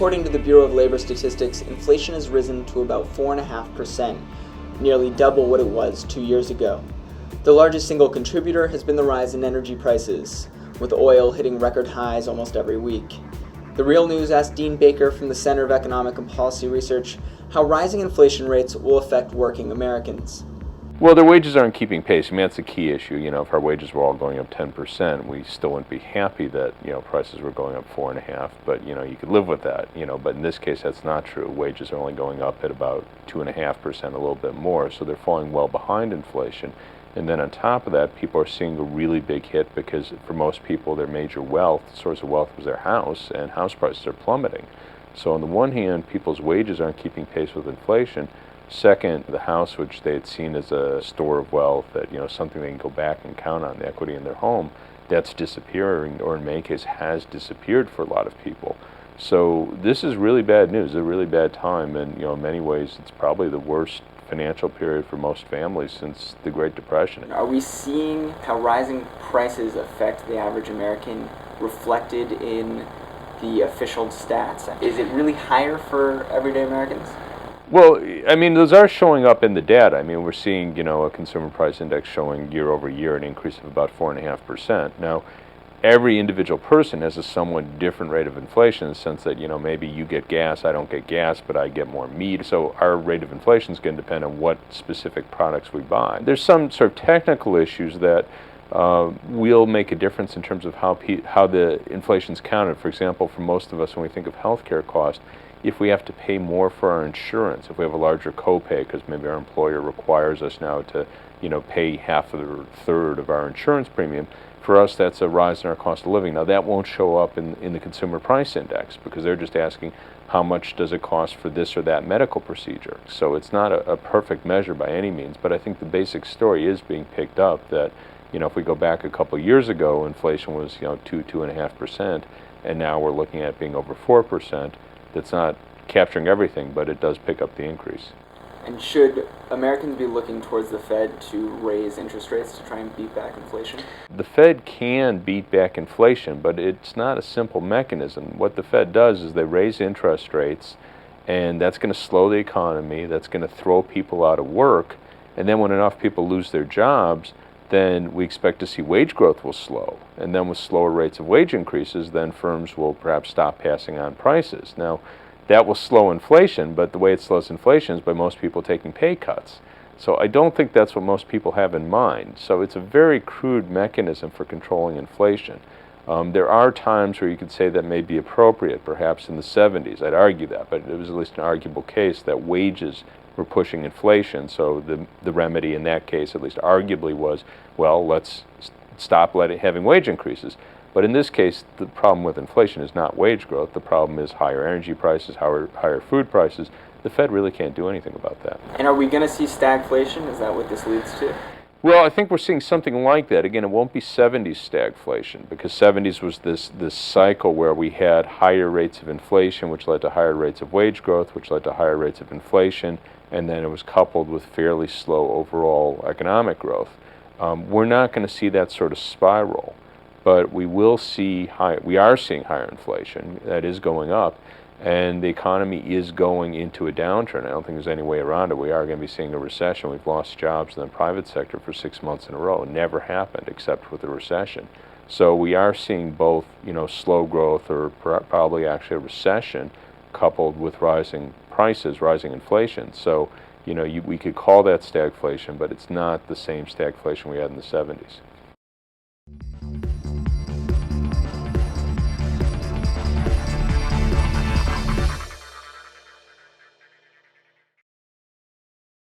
According to the Bureau of Labor Statistics, inflation has risen to about 4.5%, nearly double what it was 2 years ago. The largest single contributor has been the rise in energy prices, with oil hitting record highs almost every week. The Real News asked Dean Baker from the Center of Economic and Policy Research how rising inflation rates will affect working Americans. Well, their wages aren't keeping pace. I mean, that's a key issue. If our wages were all going up 10%, we still wouldn't be happy that, prices were going up 4.5%, but, you could live with that, but in this case, that's not true. Wages are only going up at about 2.5%, a little bit more, so they're falling well behind inflation. And then on top of that, people are seeing a really big hit because for most people, their major source of wealth was their house, and house prices are plummeting. So on the one hand, people's wages aren't keeping pace with inflation. Second, the house, which they had seen as a store of wealth, that something they can go back and count on, the equity in their home, that's disappearing, or in many cases has disappeared for a lot of people. So this is really bad news, a really bad time, and in many ways it's probably the worst financial period for most families since the Great Depression. Are we seeing how rising prices affect the average American reflected in the official stats? Is it really higher for everyday Americans? Well, I mean, those are showing up in the data. I mean, we're seeing, a consumer price index showing year over year an increase of about 4.5%. Now, every individual person has a somewhat different rate of inflation in the sense that, maybe you get gas, I don't get gas, but I get more meat. So our rate of inflation is going to depend on what specific products we buy. There's some sort of technical issues that will make a difference in terms of how the inflation is counted. For example, for most of us, when we think of healthcare costs, if we have to pay more for our insurance, if we have a larger copay because maybe our employer requires us now to, pay half or a third of our insurance premium, for us that's a rise in our cost of living. Now that won't show up in the consumer price index because they're just asking how much does it cost for this or that medical procedure. So it's not a perfect measure by any means, but I think the basic story is being picked up that, if we go back a couple of years ago, inflation was, 2.5%, and now we're looking at being over 4%. That's not capturing everything, but it does pick up the increase. And should Americans be looking towards the Fed to raise interest rates to try and beat back inflation? The Fed can beat back inflation, but it's not a simple mechanism. What the Fed does is they raise interest rates, and that's going to slow the economy, that's going to throw people out of work, and then when enough people lose their jobs, then we expect to see wage growth will slow. And then with slower rates of wage increases, then firms will perhaps stop passing on prices. Now, that will slow inflation, but the way it slows inflation is by most people taking pay cuts. So I don't think that's what most people have in mind. So it's a very crude mechanism for controlling inflation. There are times where you could say that may be appropriate, perhaps in the 70s. I'd argue that, but it was at least an arguable case that wages were pushing inflation. So the remedy in that case, at least arguably, was, well, let's stop having wage increases. But in this case, the problem with inflation is not wage growth. The problem is higher energy prices, higher food prices. The Fed really can't do anything about that. And are we going to see stagflation? Is that what this leads to? Well, I think we're seeing something like that. Again, it won't be 70s stagflation because 70s was this cycle where we had higher rates of inflation, which led to higher rates of wage growth, which led to higher rates of inflation, and then it was coupled with fairly slow overall economic growth. We're not going to see that sort of spiral, but we are seeing higher inflation. That is going up, and the economy is going into a downturn. I don't think there's any way around it. We are going to be seeing a recession. We've lost jobs in the private sector for 6 months in a row. It never happened except with a recession. So we are seeing both, slow growth or probably actually a recession coupled with rising prices, rising inflation. So, we could call that stagflation, but it's not the same stagflation we had in the 70s.